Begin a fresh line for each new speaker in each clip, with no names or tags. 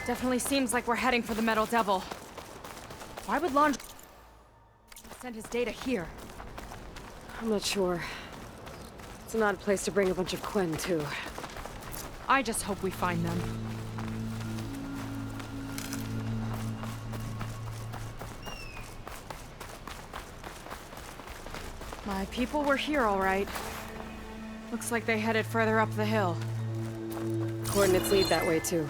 Definitely seems like we're heading for the Metal Devil. Why would Laundry send his data here?
I'm not sure. It's an odd place to bring a bunch of Quen, too.
I just hope we find them. My people were here, all right. Looks like they headed further up the hill.
Coordinates lead that way, too.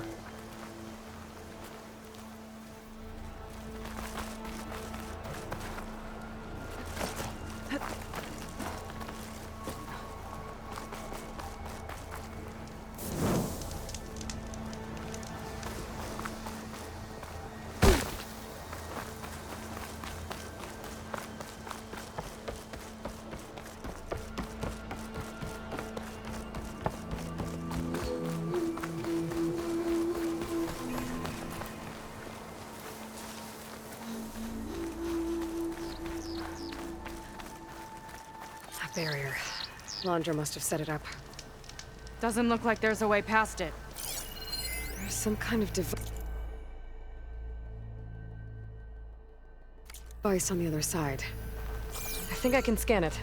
Barrier. Laundra must have set it up.
Doesn't look like there's a way past it.
There's some kind of device on the other side. I think I can scan it.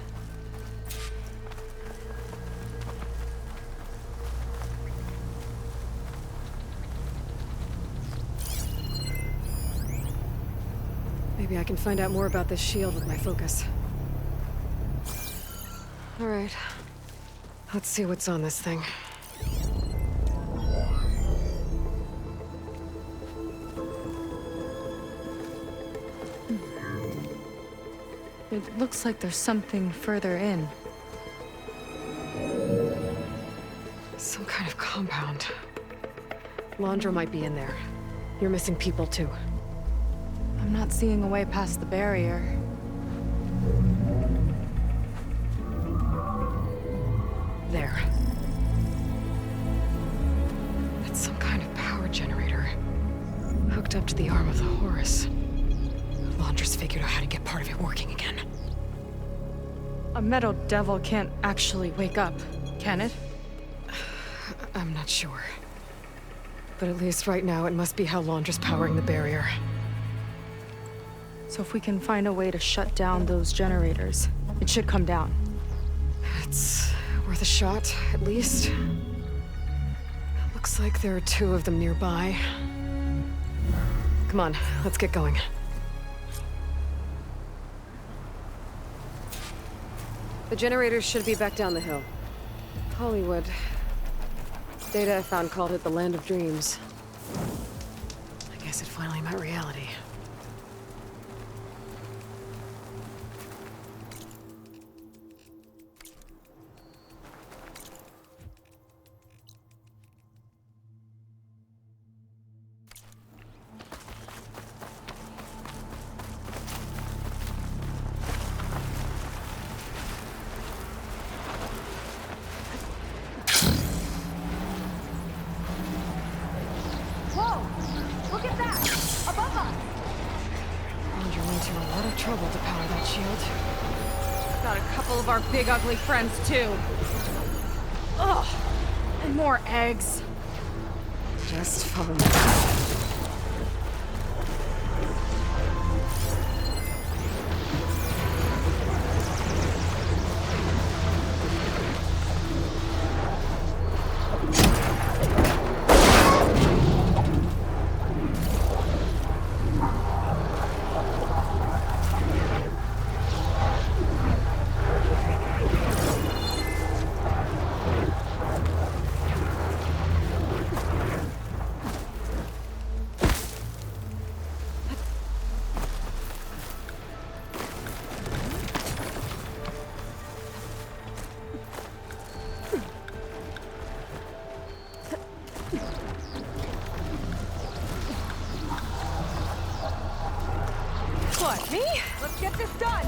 Maybe I can find out more about this shield with my focus. All right. Let's see what's on this thing.
It looks like there's something further in.
Some kind of compound. Laundra might be in there. You're missing people, too.
I'm not seeing a way past the barrier.
There. It's some kind of power generator. Hooked up to the arm of the Horus. Laundra's figured out how to get part of it working again.
A Metal Devil can't actually wake up, can it?
I'm not sure. But at least right now, it must be how Laundra's powering the barrier.
So if we can find a way to shut down those generators, it should come down.
It's worth a shot, at least. Looks like there are 2 of them nearby. Come on, let's get going. The generators should be back down the hill. Hollywood. Data I found called it the Land of Dreams. I guess it finally met reality. Trouble to power that shield.
Got a couple of our big ugly friends too. Ugh, and more eggs.
Just fun.
What, me? Let's get this done!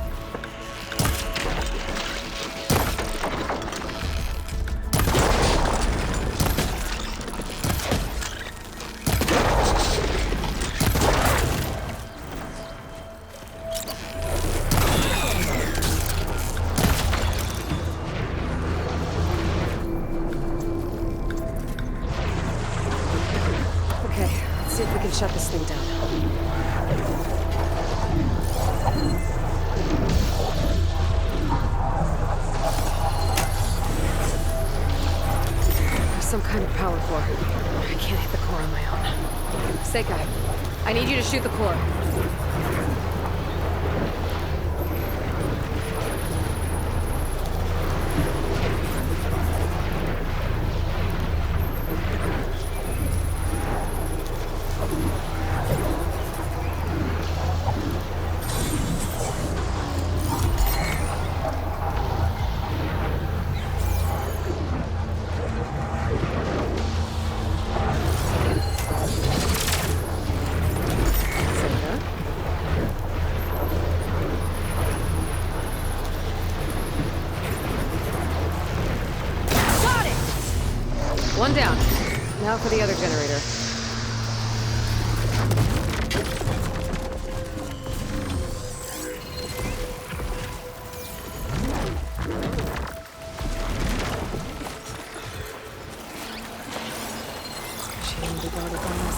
see if we can shut this thing down. There's some kind of power core. I can't hit the core on my own. Seika, I need you to shoot the core. One down. Now for the other generator. She didn't be guarded by us.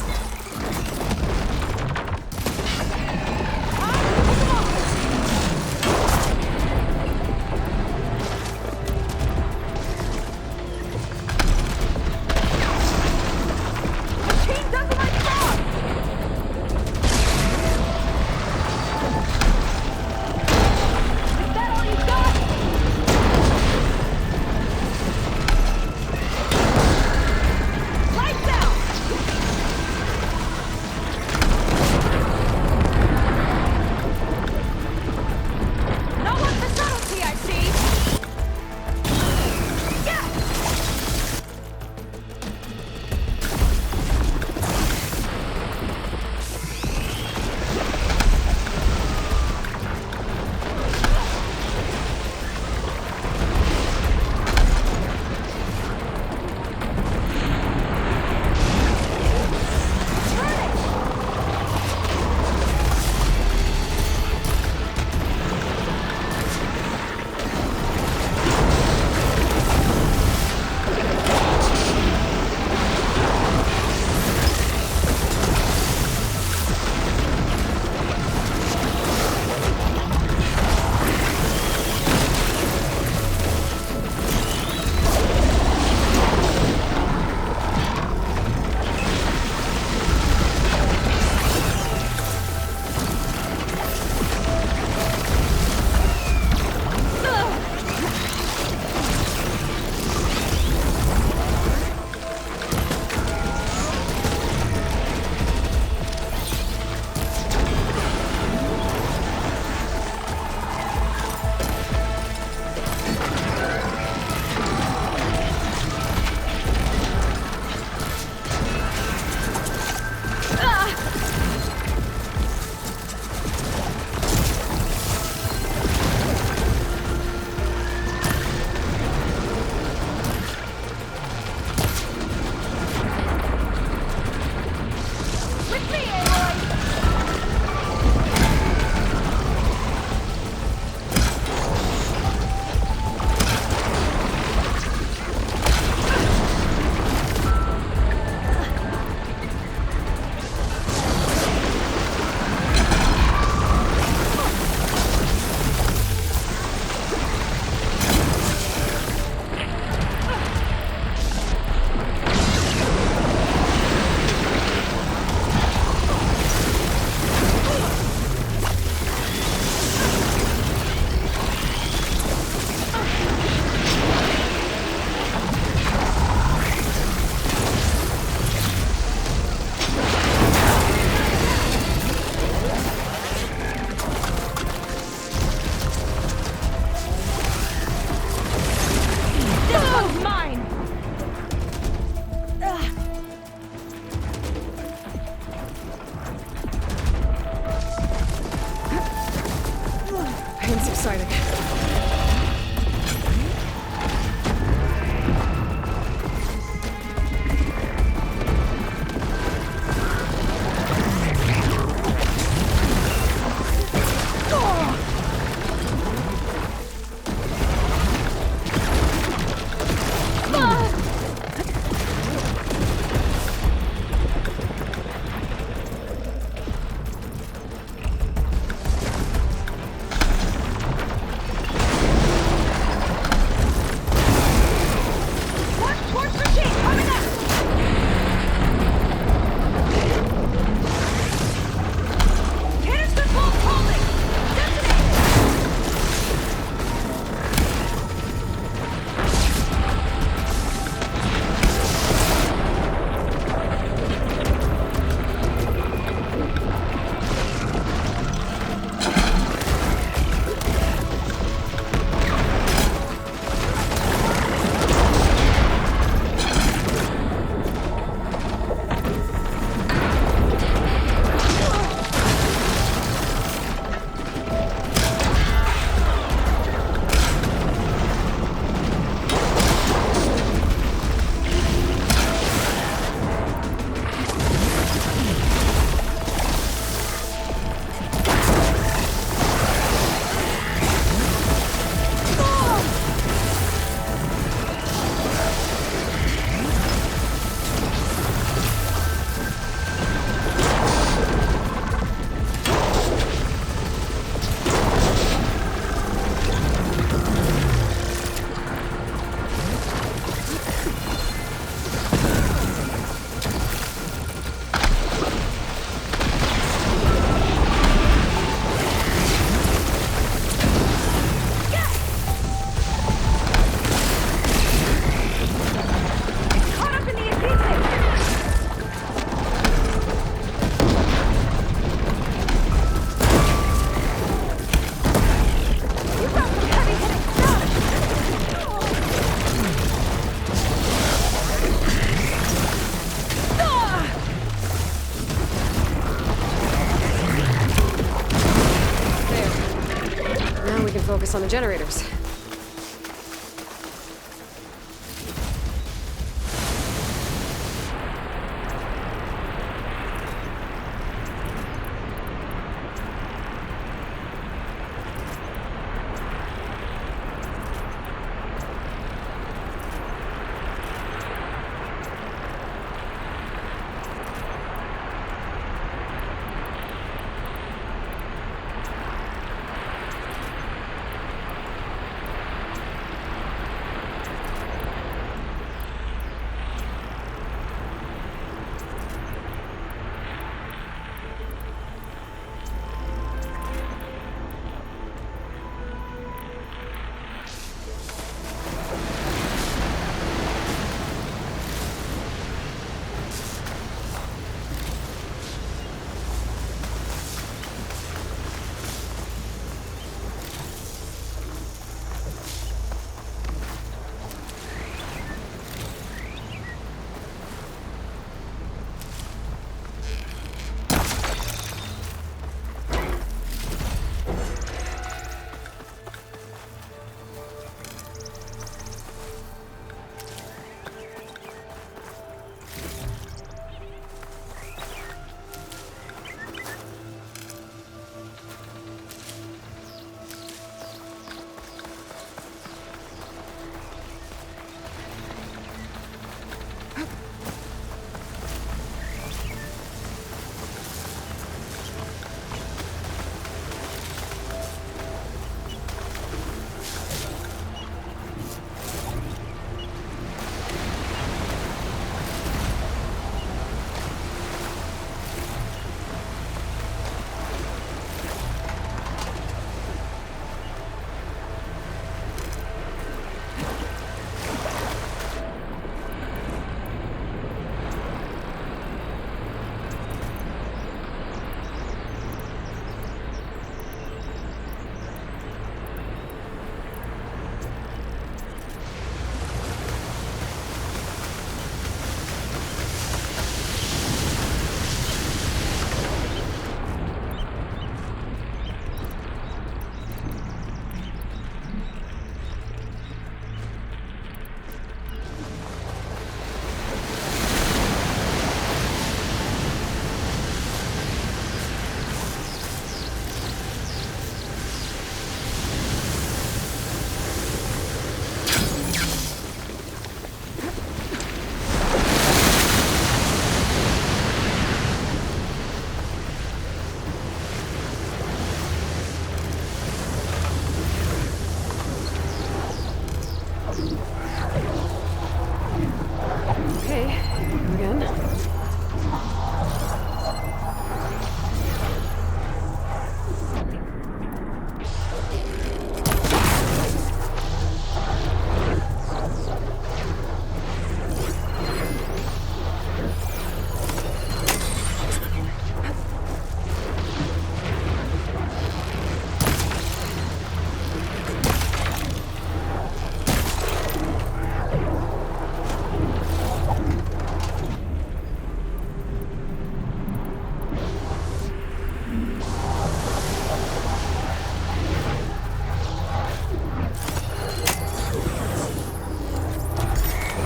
focus on the generators.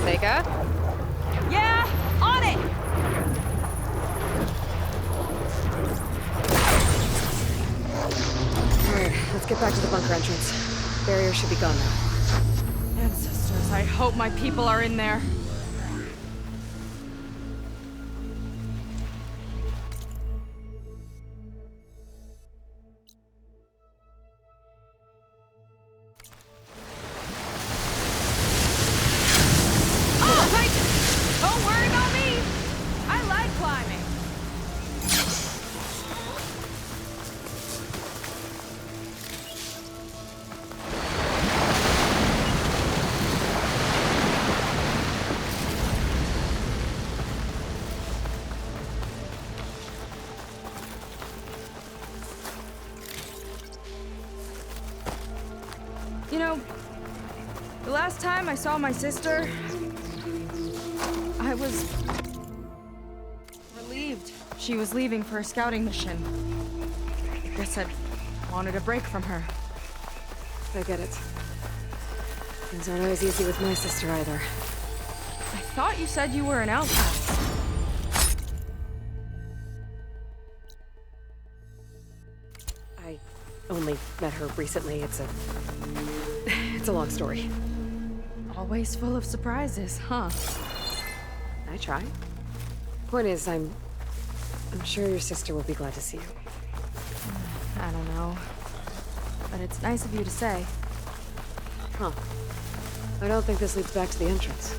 Vega?
Yeah, on it!
Alright, let's get back to the bunker entrance. Barrier should be gone now.
Ancestors, I hope my people are in there. Don't worry about me! I like climbing! You know, the last time I saw my sister, I was relieved she was leaving for a scouting mission. Guess I'd wanted a break from her.
I get it. Things aren't always easy with my sister either.
I thought you said you were an outcast.
I only met her recently. It's a long story.
Always full of surprises, huh?
I try. Point is, I'm sure your sister will be glad to see you.
I don't know. But it's nice of you to say.
Huh. I don't think this leads back to the entrance.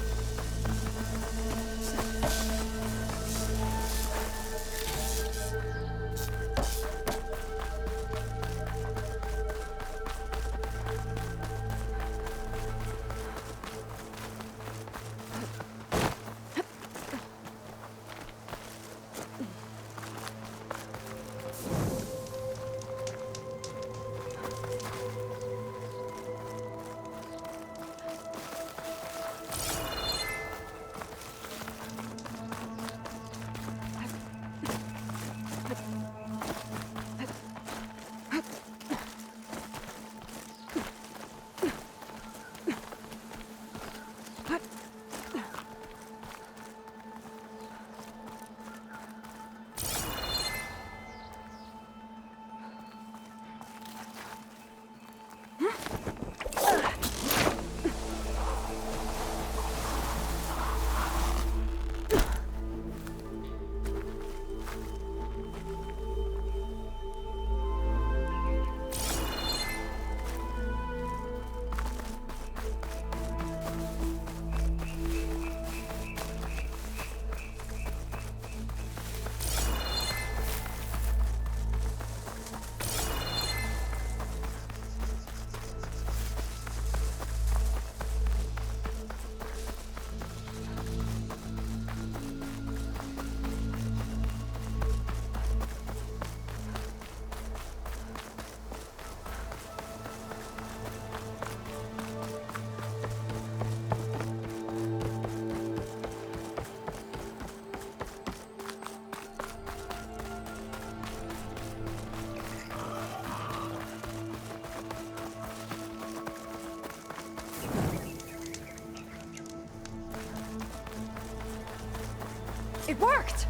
It worked!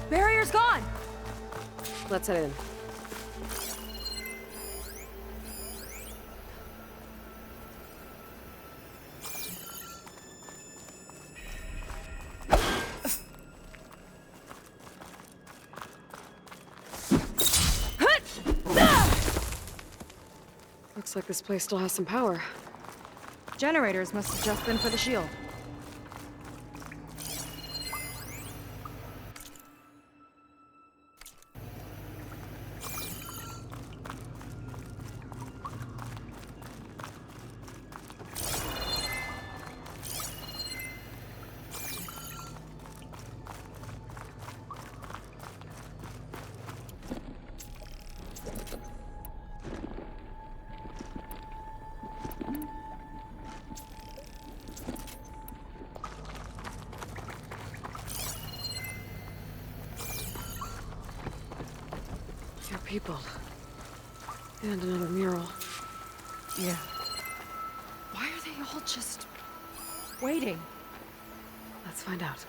Barrier's gone!
Let's head in. Looks like this place still has some power.
Generators must have just been for the shield.
Your people. And another mural.
Yeah. Why are they all just waiting?
Let's find out.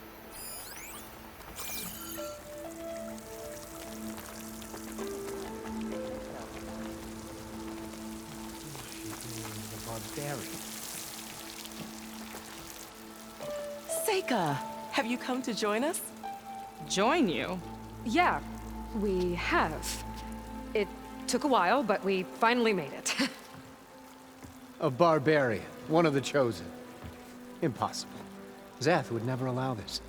Seika, have you come to join us?
Join you?
Yeah, we have. It took a while, but we finally made it.
A barbarian, one of the chosen. Impossible. Zeth would never allow this.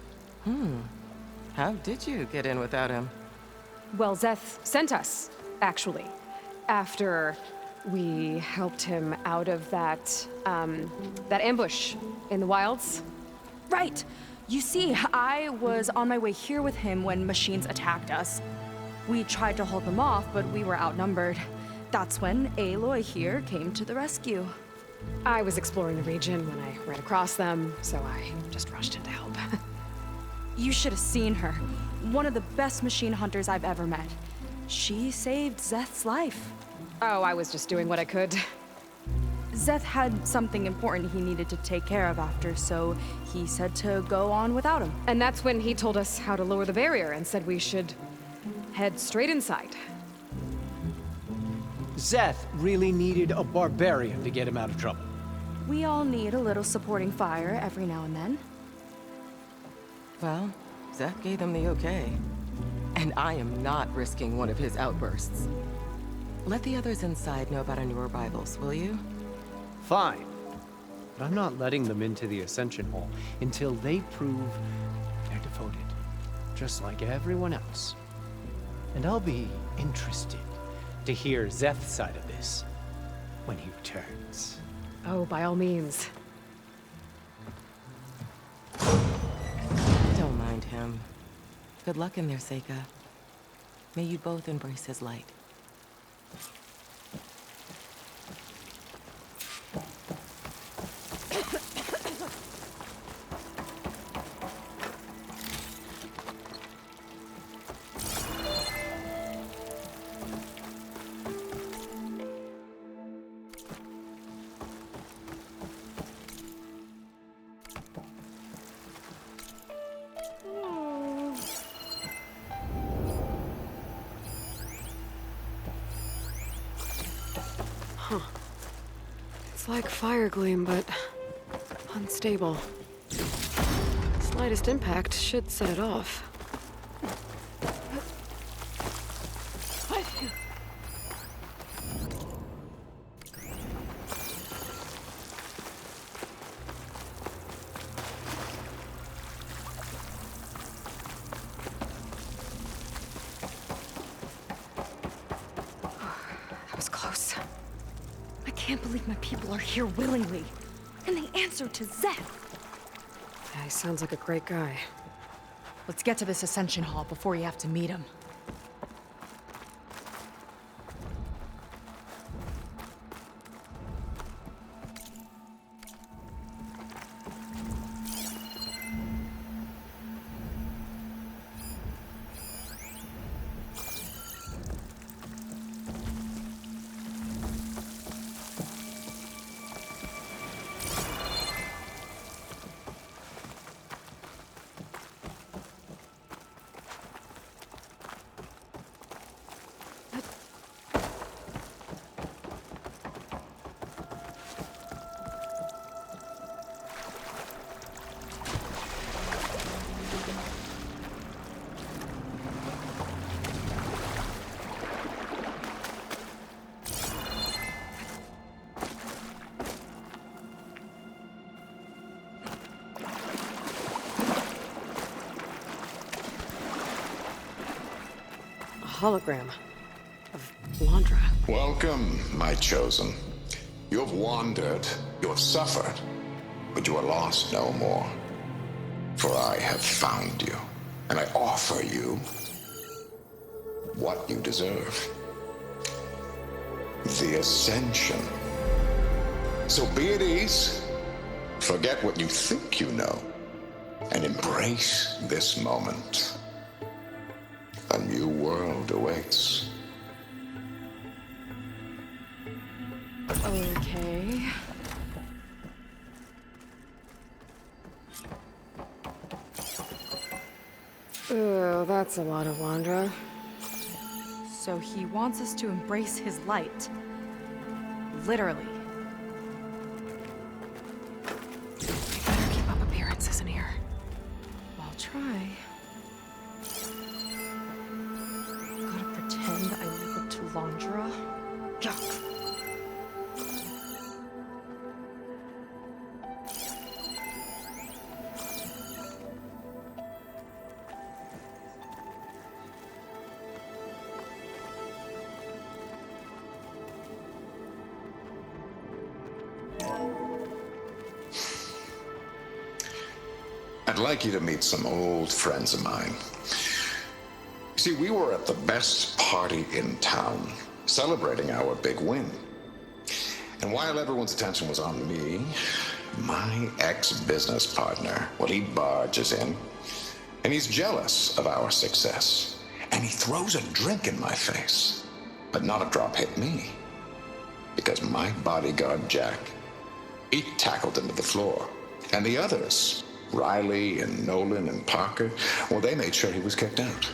How did you get in without him?
Well, Zeth sent us, actually. After we helped him out of that ambush in the wilds.
Right. You see, I was on my way here with him when machines attacked us. We tried to hold them off, but we were outnumbered. That's when Aloy here came to the rescue.
I was exploring the region when I ran across them, so I just rushed in to help.
You should have seen her. One of the best machine hunters I've ever met. She saved Zeth's life.
Oh, I was just doing what I could.
Zeth had something important he needed to take care of after, so he said to go on without him.
And that's when he told us how to lower the barrier and said we should head straight inside.
Zeth really needed a barbarian to get him out of trouble.
We all need a little supporting fire every now and then.
Well, Zeth gave them the okay. And I am not risking one of his outbursts. Let the others inside know about our new arrivals, will you?
Fine. But I'm not letting them into the Ascension Hall until they prove they're devoted. Just like everyone else. And I'll be interested to hear Zeth's side of this when he returns.
Oh, by all means.
Don't mind him. Good luck in there, Seika. May you both embrace his light.
It's like fire gleam, but unstable. Slightest impact should set it off. That was close.
I can't believe my people are here willingly. And they answered to Zeth.
Yeah, he sounds like a great guy.
Let's get to this Ascension Hall before you have to meet him.
Hologram of Londra.
Welcome, my chosen. You have wandered, you have suffered, but you are lost no more. For I have found you, and I offer you what you deserve. The Ascension. So be at ease, forget what you think you know, and embrace this moment. A new world awaits.
Okay.
Oh, that's a lot of Londra.
So he wants us to embrace his light. Literally.
We better keep up appearances in here.
I'll try. Gotta pretend I live up to Londra. Yuck.
I'd like you to meet some old friends of mine. See, we were at the best party in town, celebrating our big win. And while everyone's attention was on me, my ex-business partner, well, he barges in, and he's jealous of our success. And he throws a drink in my face, but not a drop hit me. because my bodyguard, Jack, he tackled him to the floor. And the others, Riley and Nolan and Parker, well, they made sure he was kicked out.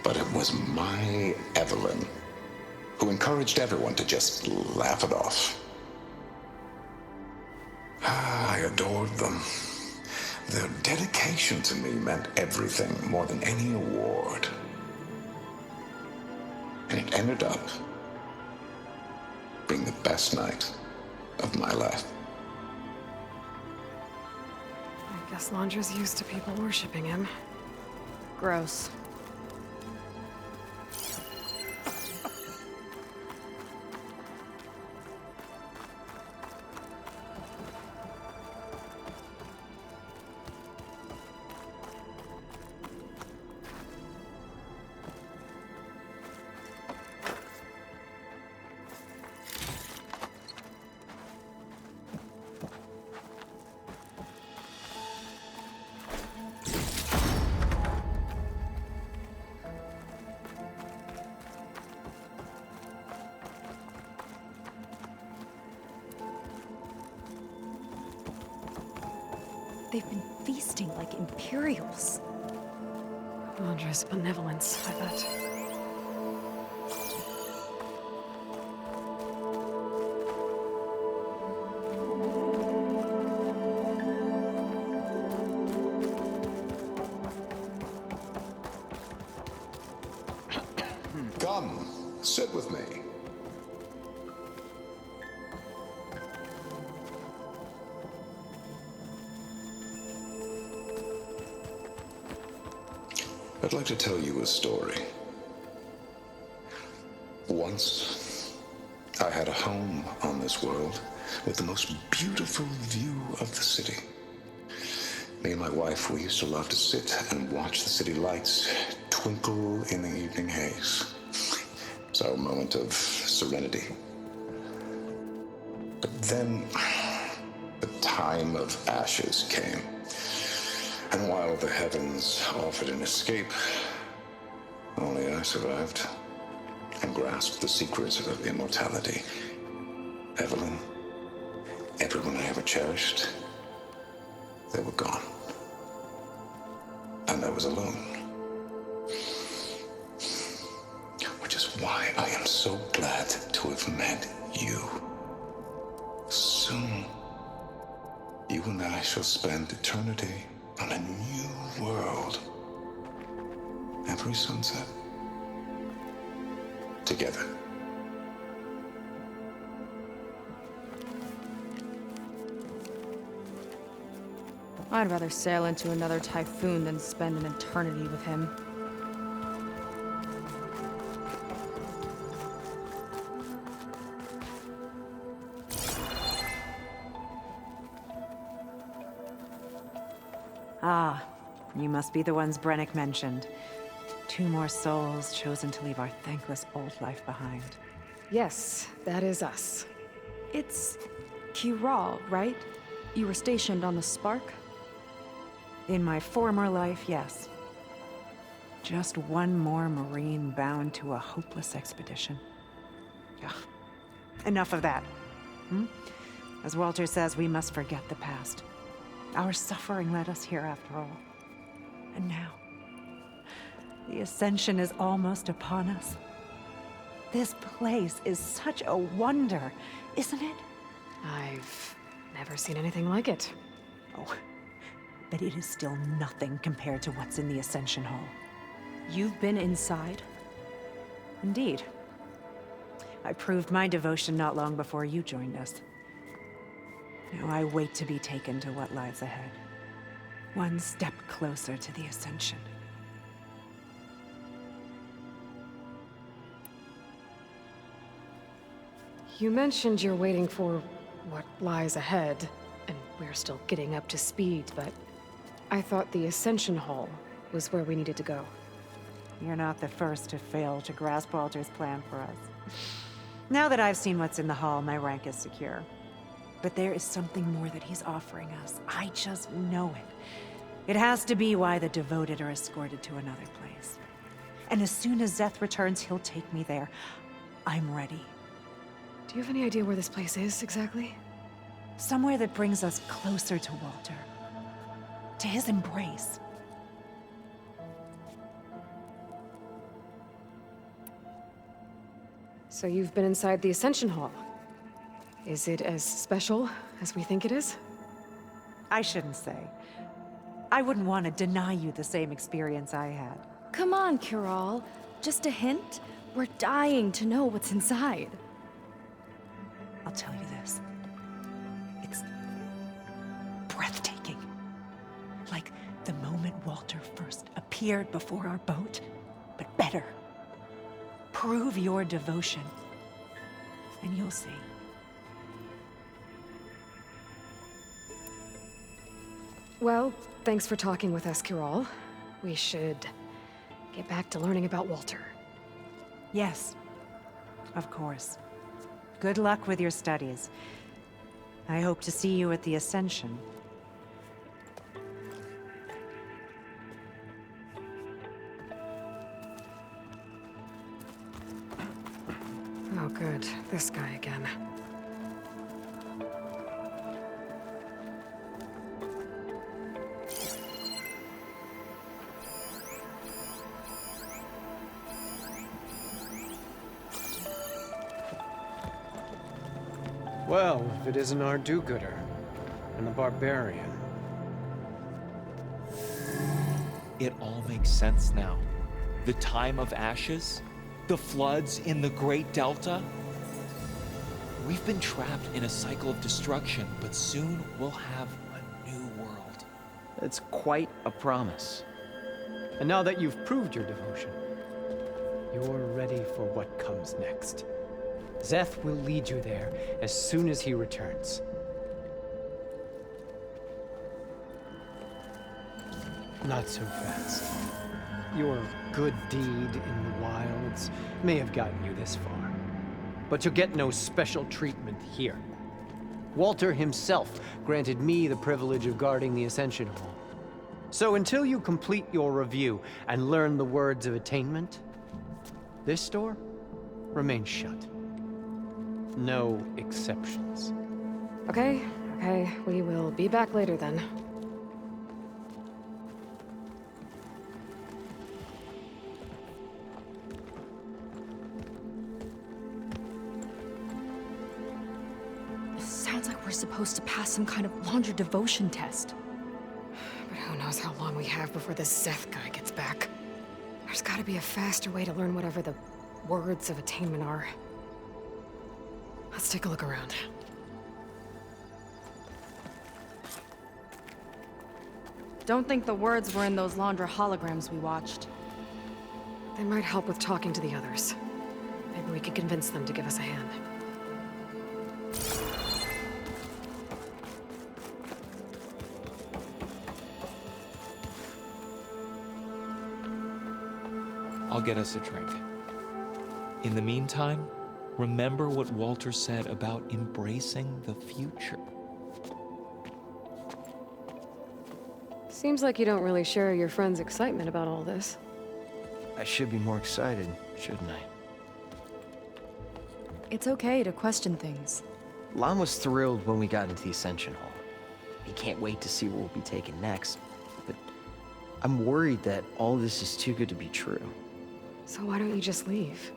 But it was my Evelyn who encouraged everyone to just laugh it off. I adored them. Their dedication to me meant everything, more than any award. And it ended up being the best night of my life.
I guess Londra's used to people worshipping him.
Gross. They've been feasting like Imperials.
Londra's benevolence, I bet.
Come, sit with me. I'd like to tell you a story. Once, I had a home on this world with the most beautiful view of the city. Me and my wife, we used to love to sit and watch the city lights twinkle in the evening haze. It's our moment of serenity. But then, the time of ashes came. And while the heavens offered an escape, only I survived and grasped the secrets of immortality. Evelyn, everyone I ever cherished, they were gone. And I was alone. Which is why I am so glad to have met you. Soon, you and I shall spend eternity on a new world. Every sunset. Together.
I'd rather sail into another typhoon than spend an eternity with him.
Ah, you must be the ones Brennick mentioned. 2 more souls chosen to leave our thankless old life behind.
Yes, that is us.
It's Kiral, right? You were stationed on the Spark?
In my former life, yes. Just one more Marine bound to a hopeless expedition. Ugh. Enough of that. As Walter says, we must forget the past. Our suffering led us here after all. And now, the Ascension is almost upon us. This place is such a wonder, isn't it?
I've never seen anything like it.
Oh, but it is still nothing compared to what's in the Ascension Hall.
You've been inside?
Indeed. I proved my devotion not long before you joined us. Now I wait to be taken to what lies ahead. One step closer to the Ascension.
You mentioned you're waiting for what lies ahead, and we're still getting up to speed, but I thought the Ascension Hall was where we needed to go.
You're not the first to fail to grasp Walter's plan for us. Now that I've seen what's in the hall, my rank is secure. But there is something more that he's offering us. I just know it. It has to be why the devoted are escorted to another place. And as soon as Szeth returns, he'll take me there. I'm ready.
Do you have any idea where this place is, exactly?
Somewhere that brings us closer to Walter. To his embrace.
So you've been inside the Ascension Hall. Is it as special as we think it is?
I shouldn't say. I wouldn't want to deny you the same experience I had.
Come on, Kiral. Just a hint? We're dying to know what's inside.
I'll tell you this. It's breathtaking. Like the moment Walter first appeared before our boat, but better. Prove your devotion, and you'll see.
Well, thanks for talking with us, Kiral. We should get back to learning about Walter.
Yes, of course. Good luck with your studies. I hope to see you at the Ascension.
Oh, good. This guy again.
Well, if it isn't our do-gooder and the barbarian.
It all makes sense now. The time of ashes, the floods in the Great Delta. We've been trapped in a cycle of destruction, but soon we'll have a new world.
It's quite a promise.
And now that you've proved your devotion, you're ready for what comes next. Szeth will lead you there as soon as he returns. Not so fast. Your good deed in the wilds may have gotten you this far, but you'll get no special treatment here. Walter himself granted me the privilege of guarding the Ascension Hall. So until you complete your review and learn the words of attainment, this door remains shut. No exceptions.
Okay, we will be back later then.
Sounds like we're supposed to pass some kind of Laundra devotion test.
But who knows how long we have before this Szeth guy gets back. There's gotta be a faster way to learn whatever the words of attainment are. Let's take a look around.
Don't think the words were in those Laundra holograms we watched.
They might help with talking to the others. Maybe we could convince them to give us a hand.
I'll get us a drink. In the meantime, remember what Walter said about embracing the future.
Seems like you don't really share your friend's excitement about all this.
I should be more excited, shouldn't I?
It's okay to question things.
Lon was thrilled when we got into the Ascension Hall. He can't wait to see where we'll be taken next. But I'm worried that all this is too good to be true.
So why don't you just leave?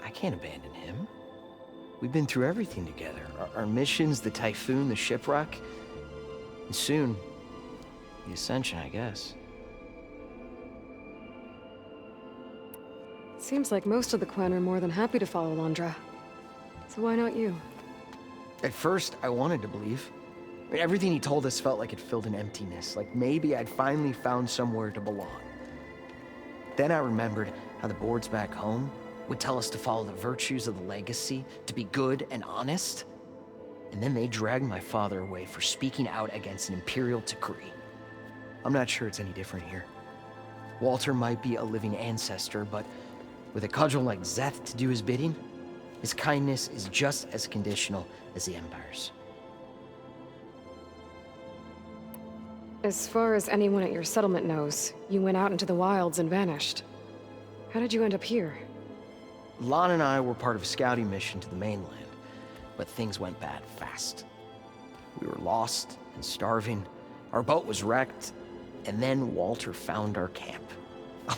I can't abandon him. We've been through everything together. Our missions, the Typhoon, the shipwreck. And soon, the Ascension, I guess.
Seems like most of the Quen are more than happy to follow Laundra. So why not you?
At first, I wanted to believe. I mean, everything he told us felt like it filled an emptiness, like maybe I'd finally found somewhere to belong. Then I remembered how the boards back home would tell us to follow the virtues of the legacy, to be good and honest. And then they dragged my father away for speaking out against an imperial decree. I'm not sure it's any different here. Walter might be a living ancestor, but with a cudgel like Szeth to do his bidding, his kindness is just as conditional as the Empire's.
As far as anyone at your settlement knows, you went out into the wilds and vanished. How did you end up here?
Lon and I were part of a scouting mission to the mainland. but things went bad fast. We were lost and starving, our boat was wrecked, and then Walter found our camp.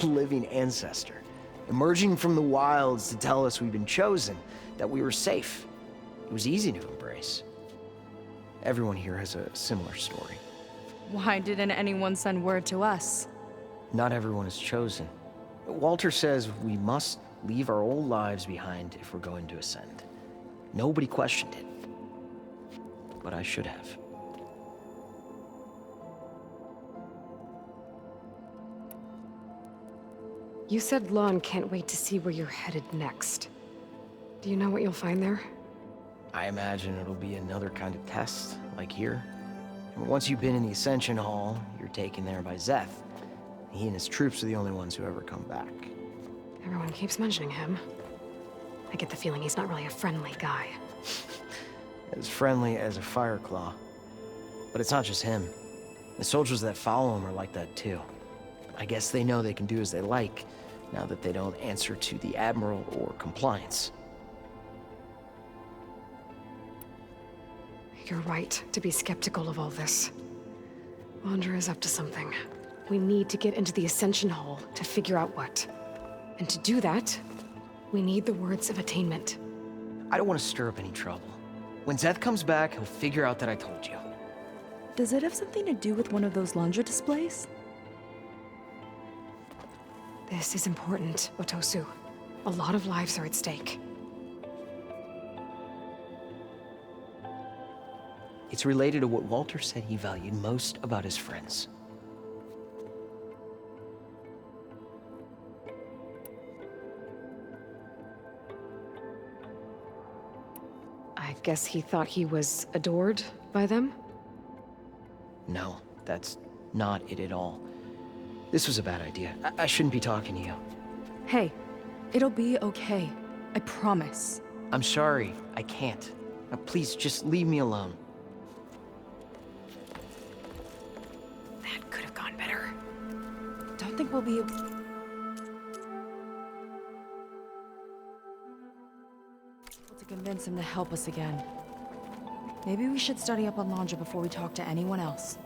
A living ancestor, emerging from the wilds to tell us we'd been chosen, that we were safe. It was easy to embrace. Everyone here has a similar story.
Why didn't anyone send word to us?
Not everyone is chosen. Walter says we must leave our old lives behind if we're going to ascend. Nobody questioned it. But I should have.
You said Lon can't wait to see where you're headed next. Do you know what you'll find there?
I imagine it'll be another kind of test, like here. And once you've been in the Ascension Hall, you're taken there by Szeth. He and his troops are the only ones who ever come back.
Everyone keeps mentioning him. I get the feeling he's not really a friendly guy.
As friendly as a Fireclaw. But it's not just him. The soldiers that follow him are like that too. I guess they know they can do as they like, now that they don't answer to the Admiral or compliance.
You're right to be skeptical of all this. Wander is up to something. We need to get into the Ascension Hall to figure out what. And to do that, we need the words of attainment.
I don't want to stir up any trouble. When Szeth comes back, he'll figure out that I told you.
Does it have something to do with one of those laundry displays?
This is important, Otosu. A lot of lives are at stake.
It's related to what Walter said he valued most about his friends.
I guess he thought he was adored by them?
No, that's not it at all. This was a bad idea. I shouldn't be talking to you.
Hey, it'll be okay. I promise.
I'm sorry, I can't. Now, please, just leave me alone.
That could have gone better.
Don't think we'll be able to convince him to help us again. Maybe we should study up on Landra before we talk to anyone else.